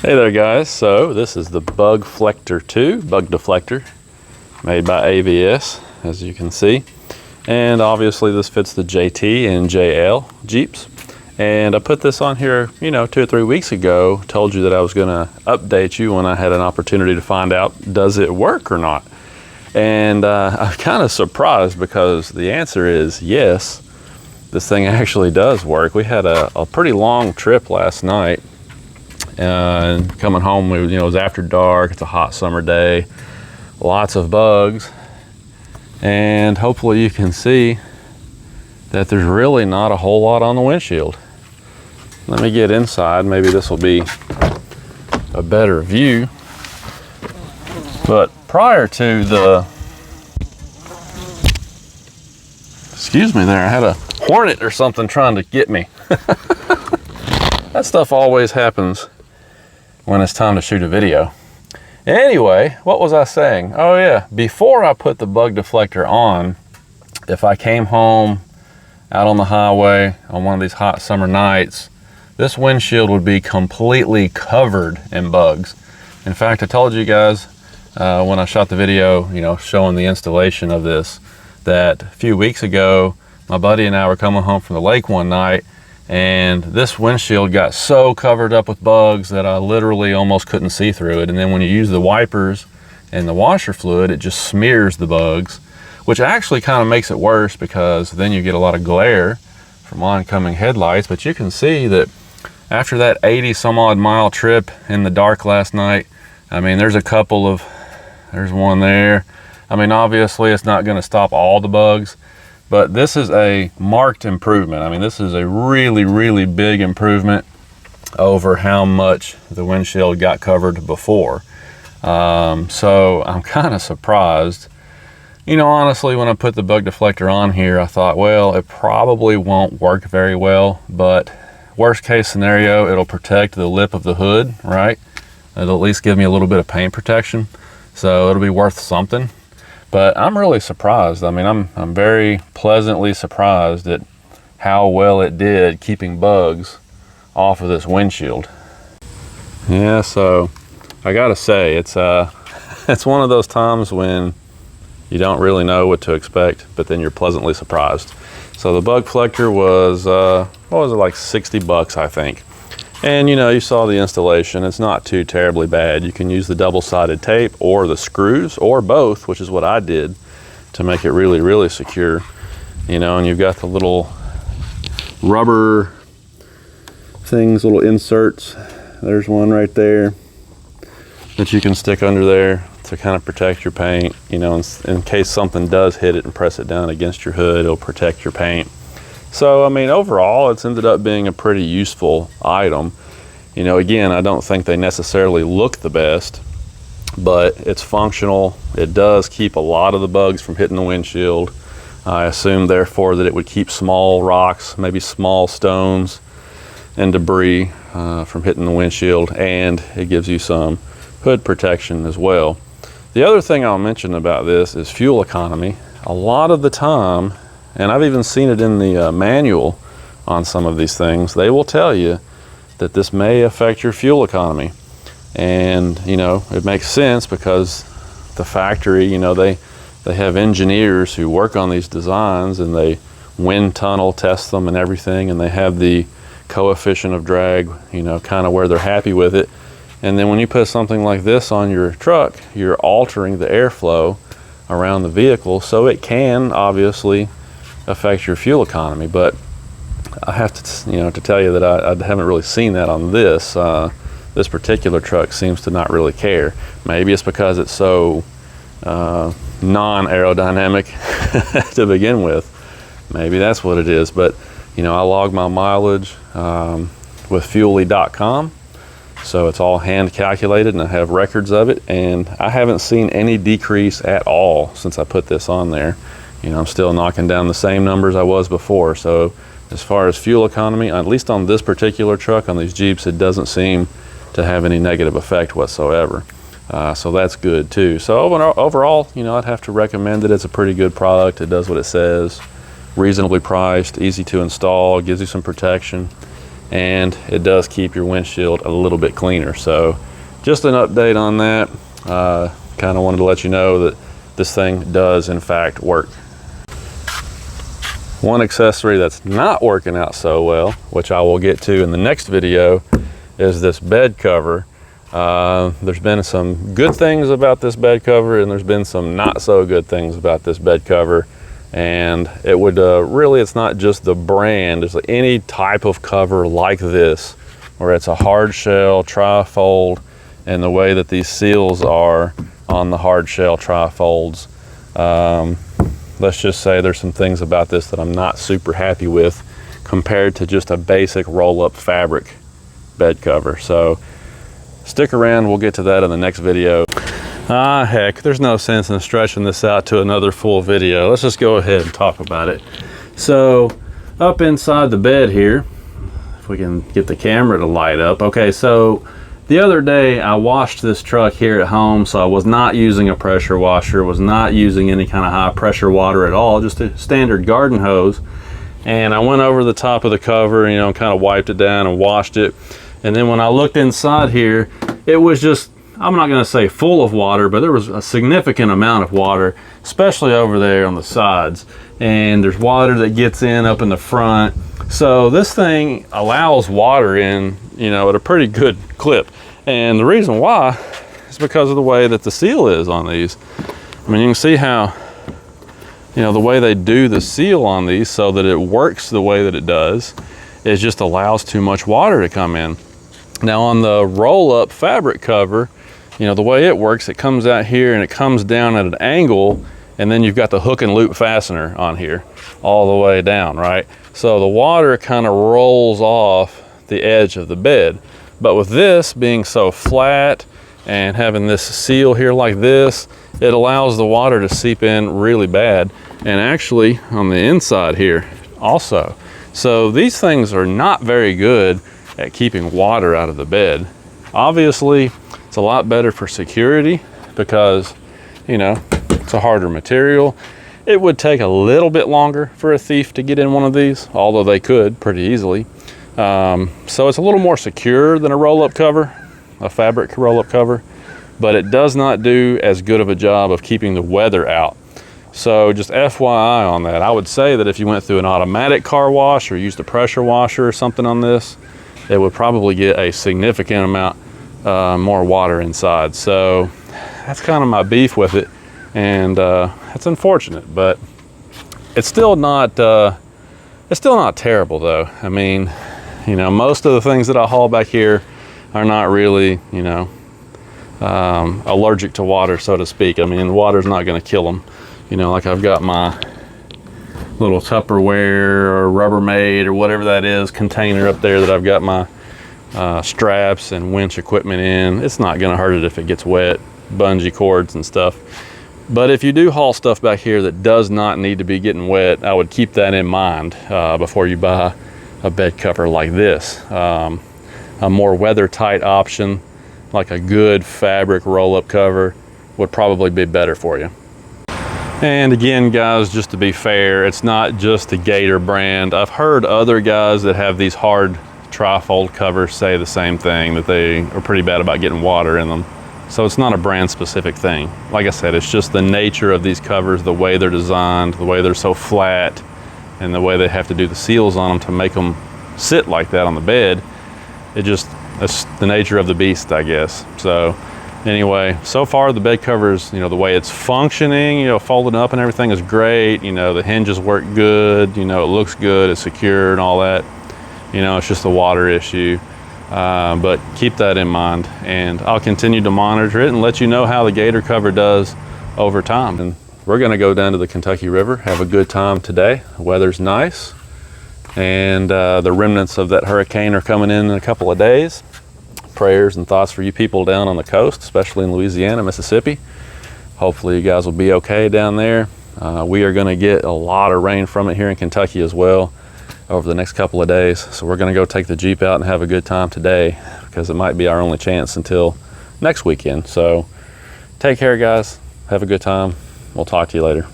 Hey there guys, so this is the Deflector 2, bug deflector, made by ABS, as you can see. And obviously this fits the JT and JL Jeeps. And I put this on here, 2 or 3 weeks ago, told you that I was gonna update you when I had an opportunity to find out, does it work or not? And I'm kind of surprised because the answer is yes, this thing actually does work. We had a pretty long trip last night. And coming home, it was after dark, it's a hot summer day, lots of bugs, and hopefully you can see that there's really not a whole lot on the windshield. Let me get inside, maybe this will be a better view. But prior to the, excuse me there, I had a hornet or something trying to get me. That stuff always happens when it's time to shoot a video. Anyway, what was I saying? Oh yeah, before I put the bug deflector on, if I came home out on the highway on one of these hot summer nights, this windshield would be completely covered in bugs. In fact, I told you guys when I shot the video, showing the installation of this, that a few weeks ago, my buddy and I were coming home from the lake one night, and this windshield got so covered up with bugs that I literally almost couldn't see through it. And then when you use the wipers and the washer fluid, it just smears the bugs, which actually kind of makes it worse because then you get a lot of glare from oncoming headlights. But you can see that after that 80 some odd mile trip in the dark last night, there's there's one there. Obviously it's not gonna stop all the bugs, but this is a marked improvement. This is a really, really big improvement over how much the windshield got covered before. So I'm kind of surprised. Honestly, when I put the bug deflector on here, I thought, well, it probably won't work very well, but worst case scenario, it'll protect the lip of the hood, right? It'll at least give me a little bit of paint protection. So it'll be worth something. But I'm really surprised. I'm very pleasantly surprised at how well it did keeping bugs off of this windshield. Yeah, so I gotta say, it's one of those times when you don't really know what to expect, but then you're pleasantly surprised. So the bug deflector was, what was it, like 60 bucks, I think. And you saw the installation, it's not too terribly bad. You can use the double-sided tape or the screws or both, which is what I did to make it really, really secure. And you've got the little rubber things, little inserts. There's one right there that you can stick under there to kind of protect your paint, in case something does hit it and press it down against your hood, it'll protect your paint. So, overall, it's ended up being a pretty useful item. Again, I don't think they necessarily look the best, but it's functional. It does keep a lot of the bugs from hitting the windshield. I assume, therefore, that it would keep small rocks, maybe small stones and debris from hitting the windshield, and it gives you some hood protection as well. The other thing I'll mention about this is fuel economy. A lot of the time, and I've even seen it in the manual on some of these things, they will tell you that this may affect your fuel economy. And it makes sense because the factory, they have engineers who work on these designs, and they wind tunnel test them and everything, and they have the coefficient of drag, kind of where they're happy with it. And then when you put something like this on your truck, you're altering the airflow around the vehicle, so it can obviously affect your fuel economy. But I have to tell you that I haven't really seen that on this. This particular truck seems to not really care. Maybe it's because it's so non-aerodynamic to begin with. Maybe that's what it is. But I log my mileage with Fuelly.com, so it's all hand calculated, and I have records of it, and I haven't seen any decrease at all since I put this on there. I'm still knocking down the same numbers I was before. So as far as fuel economy, at least on this particular truck, on these Jeeps, it doesn't seem to have any negative effect whatsoever. So that's good too. So overall, I'd have to recommend it. It's a pretty good product. It does what it says, reasonably priced, easy to install, gives you some protection. and it does keep your windshield a little bit cleaner. So just an update on that. Kind of wanted to let you know that this thing does in fact work. One accessory that's not working out so well, which I will get to in the next video, is this bed cover. There's been some good things about this bed cover, and there's been some not so good things about this bed cover. And it would really, it's not just the brand, it's like any type of cover like this, where it's a hard shell trifold, and the way that these seals are on the hard shell trifolds, let's just say there's some things about this that I'm not super happy with compared to just a basic roll-up fabric bed cover. So stick around, we'll get to that in the next video. Heck, there's no sense in stretching this out to another full video. Let's just go ahead and talk about it. So up inside the bed here, if we can get the camera to light up. Okay, so the other day I washed this truck here at home, so I was not using a pressure washer, was not using any kind of high pressure water at all, just a standard garden hose. And I went over the top of the cover, you know, kind of wiped it down and washed it. And then when I looked inside here, it was just, I'm not gonna say full of water, but there was a significant amount of water, especially over there on the sides. And there's water that gets in up in the front. So this thing allows water in, you know, at a pretty good clip. And the reason why is because of the way that the seal is on these. I mean, you can see how, you know, the way they do the seal on these so that it works the way that it does, it just allows too much water to come in. Now on the roll-up fabric cover, you know, the way it works, it comes out here and it comes down at an angle, and then you've got the hook and loop fastener on here all the way down, right? So the water kind of rolls off the edge of the bed. But with this being so flat and having this seal here like this, it allows the water to seep in really bad. And actually on the inside here also. So these things are not very good at keeping water out of the bed. Obviously, it's a lot better for security because, you know, it's a harder material. It would take a little bit longer for a thief to get in one of these, although they could pretty easily. So it's a little more secure than a roll-up cover, a fabric roll-up cover, but it does not do as good of a job of keeping the weather out. So just FYI on that. I would say that if you went through an automatic car wash or used a pressure washer or something on this, it would probably get a significant amount more water inside. So that's kind of my beef with it, and it's unfortunate, but it's still not terrible though. I mean, you know, most of the things that I haul back here are not really, you know, allergic to water, so to speak. I mean, the water's not going to kill them. You know, like I've got my little Tupperware or Rubbermaid or whatever that is container up there that I've got my straps and winch equipment in. It's not going to hurt it if it gets wet, bungee cords and stuff. But if you do haul stuff back here that does not need to be getting wet, I would keep that in mind before you buy a bed cover like this. A more weather-tight option, like a good fabric roll-up cover, would probably be better for you. And again, guys, just to be fair, it's not just the Gator brand. I've heard other guys that have these hard trifold covers say the same thing, that they are pretty bad about getting water in them. So it's not a brand specific thing. Like I said, it's just the nature of these covers, the way they're designed, the way they're so flat, and the way they have to do the seals on them to make them sit like that on the bed. That's the nature of the beast, I guess. So anyway, so far the bed covers, you know, the way it's functioning, you know, folded up and everything is great. You know, the hinges work good, you know, it looks good, it's secure and all that. You know, it's just a water issue. But keep that in mind, and I'll continue to monitor it and let you know how the Gator cover does over time. And we're gonna go down to the Kentucky River, have a good time today. The weather's nice, and the remnants of that hurricane are coming in a couple of days. Prayers and thoughts for you people down on the coast, especially in Louisiana, Mississippi. Hopefully you guys will be okay down there. We are gonna get a lot of rain from it here in Kentucky as well over the next couple of days. So we're gonna go take the Jeep out and have a good time today, because it might be our only chance until next weekend. So take care, guys. Have a good time. We'll talk to you later.